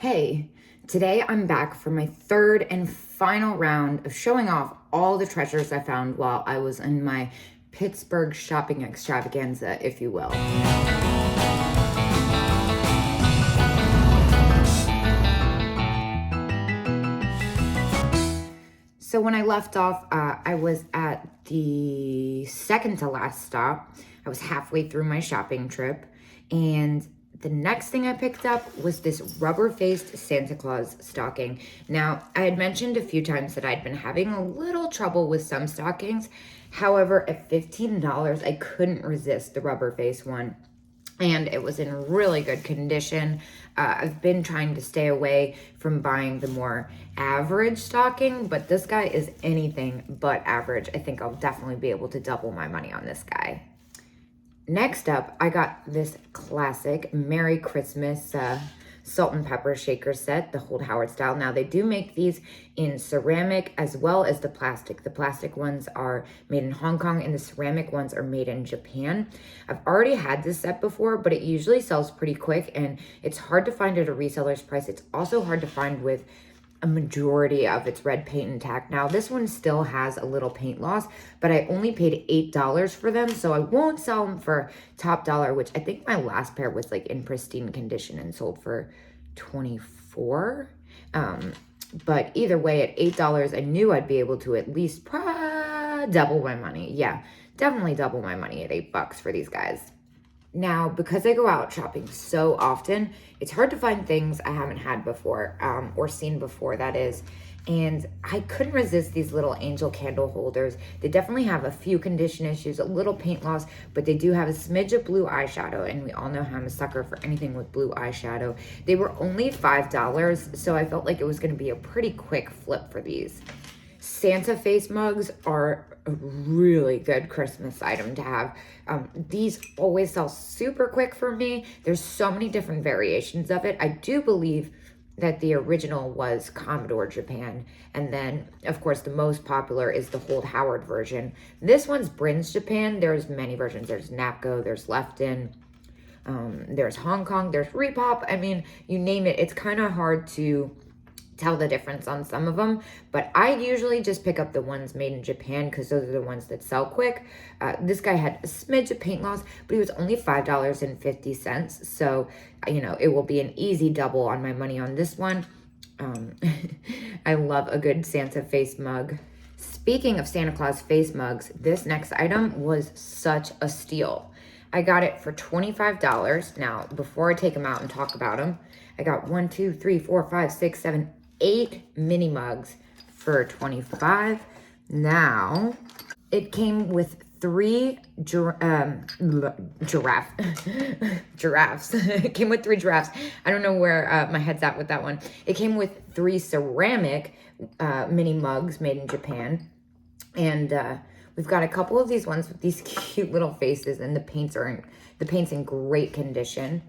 Hey, today I'm back for my third and final round of showing off all the treasures I found while I was in my Pittsburgh shopping extravaganza, if you will. So when I left off, I was at the second to last stop. I was halfway through my shopping trip, and the next thing I picked up was this rubber-faced Santa Claus stocking. Now, I had mentioned a few times that I'd been having a little trouble with some stockings. However, at $15, I couldn't resist the rubber face one. And it was in really good condition. I've been trying to stay away from buying the more average stocking, but this guy is anything but average. I think I'll definitely be able to double my money on this guy. Next up, I got this classic Merry Christmas salt and pepper shaker set, the Hold Howard style. Now, they do make these in ceramic as well as the plastic. The plastic ones are made in Hong Kong and the ceramic ones are made in Japan. I've already had this set before, but it usually sells pretty quick and it's hard to find at a reseller's price. It's also hard to find with a majority of its red paint intact. Now, this one still has a little paint loss, but I only paid $8 for them, so I won't sell them for top dollar, which I think my last pair was like in pristine condition and sold for $24. But either way, at $8, I knew I'd be able to at least double my money. Yeah, definitely double my money at $8 for these guys. Now, because I go out shopping so often, it's hard to find things I haven't had before, or seen before, that is. And I couldn't resist these little angel candle holders. They definitely have a few condition issues, a little paint loss, but they do have a smidge of blue eyeshadow, and we all know how I'm a sucker for anything with blue eyeshadow. They were only $5, so I felt like it was going to be a pretty quick flip for these. Santa face mugs are a really good Christmas item to have. These always sell super quick for me. There's so many different variations of it. I do believe that the original was Commodore Japan. And then, of course, the most popular is the Hold Howard version. This one's Brin's Japan. There's many versions. There's Napco, there's Lefton, there's Hong Kong, there's Repop. I mean, you name it. It's kind of hard to tell the difference on some of them, but I usually just pick up the ones made in Japan because those are the ones that sell quick. This guy had a smidge of paint loss, but he was only $5.50, so you know it will be an easy double on my money on this one. I love a good Santa face mug. Speaking of Santa Claus face mugs, this next item was such a steal. I got it for $25. Now, before I take them out and talk about them, I got 1, 2, 3, 4, 5, 6, 7, 8 mini mugs for $25. Now, it came with 3 giraffes. It came with 3 giraffes. I don't know where my head's at with that one. It came with 3 ceramic mini mugs made in Japan. And we've got a couple of these ones with these cute little faces, and the paint's in great condition.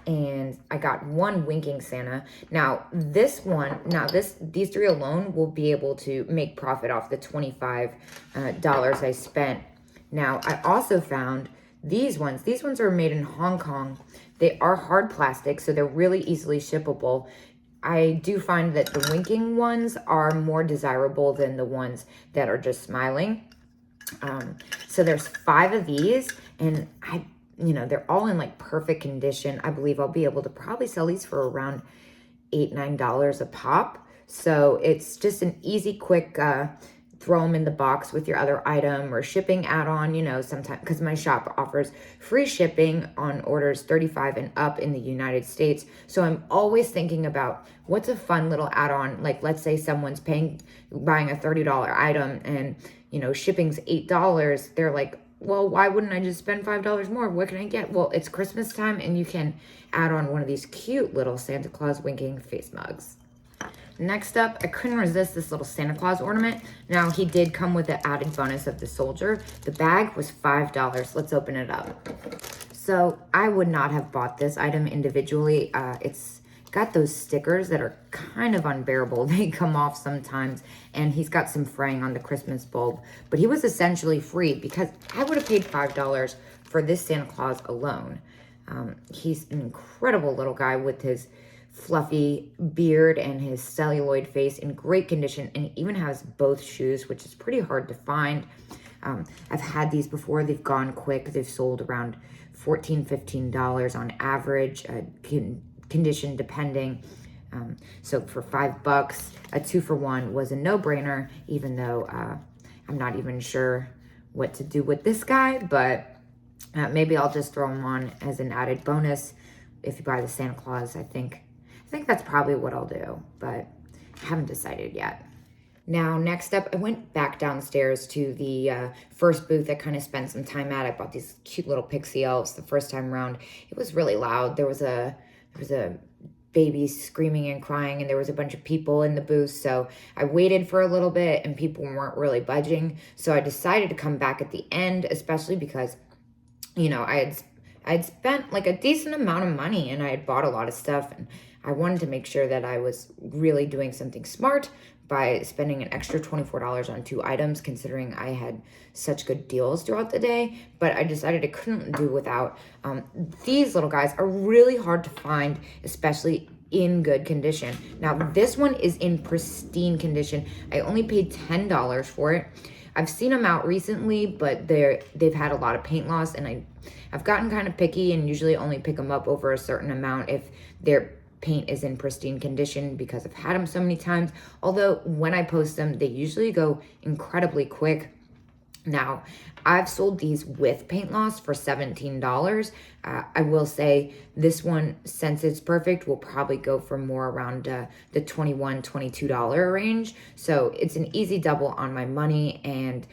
And I got 1 winking Santa. Now, these 3 alone will be able to make profit off the $25 I spent. Now, I also found these ones. These ones are made in Hong Kong. They are hard plastic, so they're really easily shippable. I do find that the winking ones are more desirable than the ones that are just smiling. So there's 5 of these, and they're all in like perfect condition. I believe I'll be able to probably sell these for around $8, $9 a pop. So it's just an easy, quick, throw them in the box with your other item or shipping add-on, sometimes, because my shop offers free shipping on orders 35 and up in the United States. So I'm always thinking about what's a fun little add-on. Like, let's say someone's buying a $30 item and, shipping's $8. They're like, well, why wouldn't I just spend $5 more? What can I get? Well, it's Christmas time and you can add on one of these cute little Santa Claus winking face mugs. Next up, I couldn't resist this little Santa Claus ornament. Now, he did come with the added bonus of the soldier. The bag was $5. Let's open it up. So I would not have bought this item individually. It's got those stickers that are kind of unbearable. They come off sometimes, and he's got some fraying on the Christmas bulb, but he was essentially free because I would have paid $5 for this Santa Claus alone. He's an incredible little guy with his fluffy beard and his celluloid face in great condition, and he even has both shoes, which is pretty hard to find. I've had these before. They've gone quick. They've sold around $14, $15 on average, condition depending. So for $5, a 2-for-1 was a no-brainer, even though I'm not even sure what to do with this guy, but maybe I'll just throw him on as an added bonus if you buy the Santa Claus. I think that's probably what I'll do, but I haven't decided yet. Now, next up, I went back downstairs to the first booth I kind of spent some time at. I bought these cute little pixie elves the first time around. It was really loud. There was a baby screaming and crying, and there was a bunch of people in the booth. So I waited for a little bit, and people weren't really budging. So I decided to come back at the end, especially because, you know, I'd spent like a decent amount of money, and I had bought a lot of stuff, and I wanted to make sure that I was really doing something smart by spending an extra $24 on 2 items, considering I had such good deals throughout the day. But I decided I couldn't do without. These little guys are really hard to find, especially in good condition. Now, this one is in pristine condition. I only paid $10 for it. I've seen them out recently, but they've had a lot of paint loss, and I've gotten kind of picky and usually only pick them up over a certain amount if they're paint is in pristine condition, because I've had them so many times. Although when I post them, they usually go incredibly quick. Now, I've sold these with paint loss for $17. I will say this one, since it's perfect, will probably go for more around the $21, $22 range. So it's an easy double on my money, and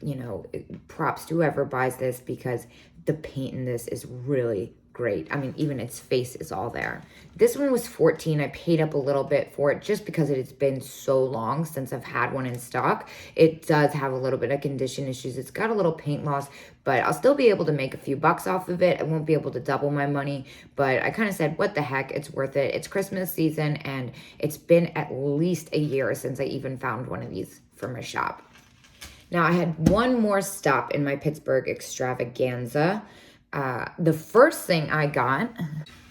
you know, props to whoever buys this, because the paint in this is really great. I mean, even its face is all there. This one was $14. I paid up a little bit for it just because it has been so long since I've had one in stock. It does have a little bit of condition issues. It's got a little paint loss, but I'll still be able to make a few bucks off of it. I won't be able to double my money, but I kind of said, what the heck, it's worth it. It's Christmas season, and it's been at least a year since I even found one of these for my shop. Now, I had one more stop in my Pittsburgh extravaganza. The first thing I got,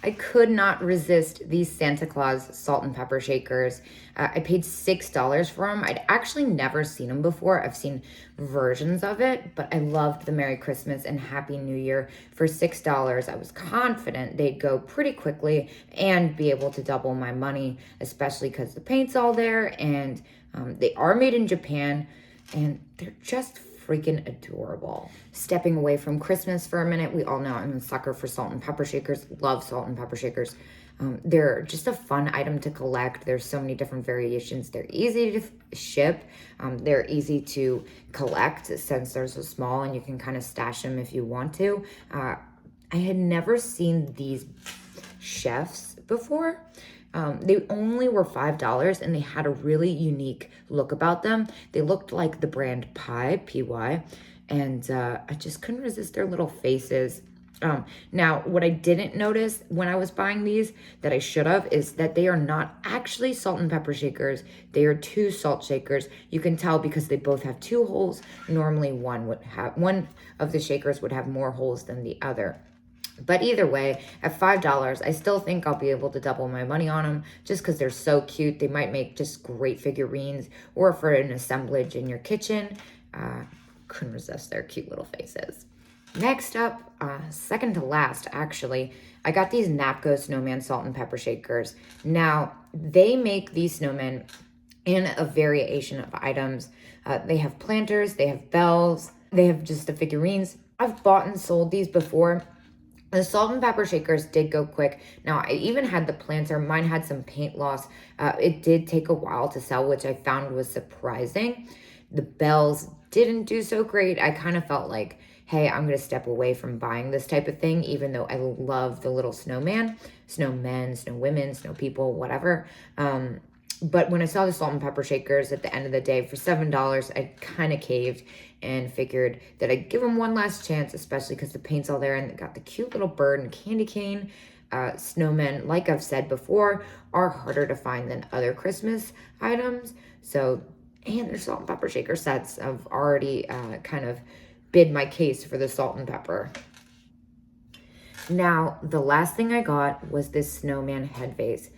I could not resist these Santa Claus salt and pepper shakers. I paid $6 for them. I'd actually never seen them before. I've seen versions of it, but I loved the Merry Christmas and Happy New Year. For $6, I was confident they'd go pretty quickly and be able to double my money, especially because the paint's all there, and they are made in Japan, and they're just freaking adorable. Stepping away from Christmas for a minute, we all know I'm a sucker for salt and pepper shakers. Love salt and pepper shakers. They're just a fun item to collect. There's so many different variations. They're easy to ship. They're easy to collect since they're so small, and you can kind of stash them if you want to. I had never seen these chefs before. They only were $5, and they had a really unique look about them. They looked like the brand Pi, P-Y, and I just couldn't resist their little faces. Now, what I didn't notice when I was buying these that I should have is that they are not actually salt and pepper shakers. They are 2 salt shakers. You can tell because they both have 2 holes. Normally one of the shakers would have more holes than the other. But either way, at $5, I still think I'll be able to double my money on them just because they're so cute. They might make just great figurines, or for an assemblage in your kitchen. Couldn't resist their cute little faces. Next up, second to last actually, I got these Napco Snowman Salt and Pepper Shakers. Now, they make these snowmen in a variation of items. They have planters, they have bells, they have just the figurines. I've bought and sold these before. The salt and pepper shakers did go quick. Now, I even had the planter. Mine had some paint loss. It did take a while to sell, which I found was surprising. The bells didn't do so great. I kind of felt like, hey, I'm going to step away from buying this type of thing, even though I love the little snowmen, snow women, snow people, whatever. But when I saw the salt and pepper shakers at the end of the day for $7, I kind of caved and figured that I'd give them one last chance, especially because the paint's all there and they got the cute little bird and candy cane. Snowmen, like I've said before, are harder to find than other Christmas items. So, and their salt and pepper shaker sets have already kind of bid my case for the salt and pepper. Now, the last thing I got was this snowman head vase.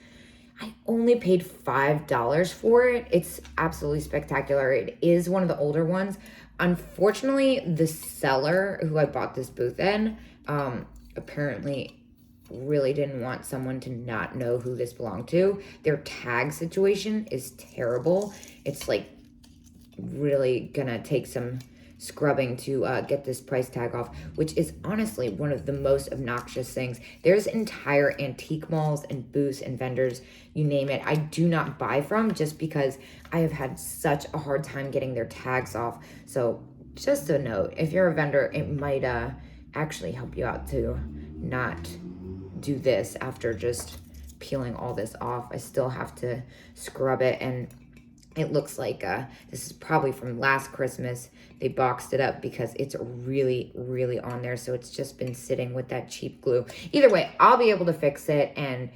I only paid $5 for it. It's absolutely spectacular. It is one of the older ones. Unfortunately, the seller who I bought this booth in, apparently really didn't want someone to not know who this belonged to. Their tag situation is terrible. It's like really gonna take some scrubbing to get this price tag off, which is honestly one of the most obnoxious things. There's entire antique malls and booths and vendors, you name it, I do not buy from just because I have had such a hard time getting their tags off. So just a note, if you're a vendor, it might actually help you out to not do this after just peeling all this off. I still have to scrub it, and it looks like this is probably from last Christmas. They boxed it up because it's really, really on there. So it's just been sitting with that cheap glue. Either way, I'll be able to fix it and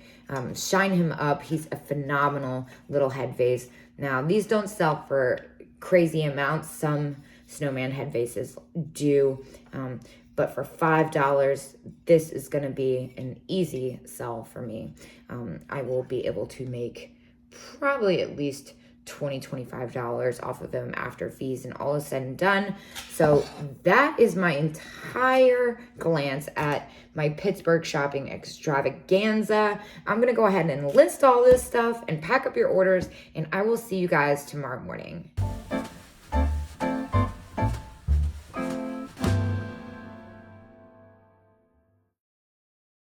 shine him up. He's a phenomenal little head vase. Now, these don't sell for crazy amounts. Some snowman head vases do. But for $5, this is going to be an easy sell for me. I will be able to make probably at least $20-25 off of them after fees and all is said and done. So that is my entire glance at my Pittsburgh shopping extravaganza. I'm going to go ahead and list all this stuff and pack up your orders, and I will see you guys tomorrow morning.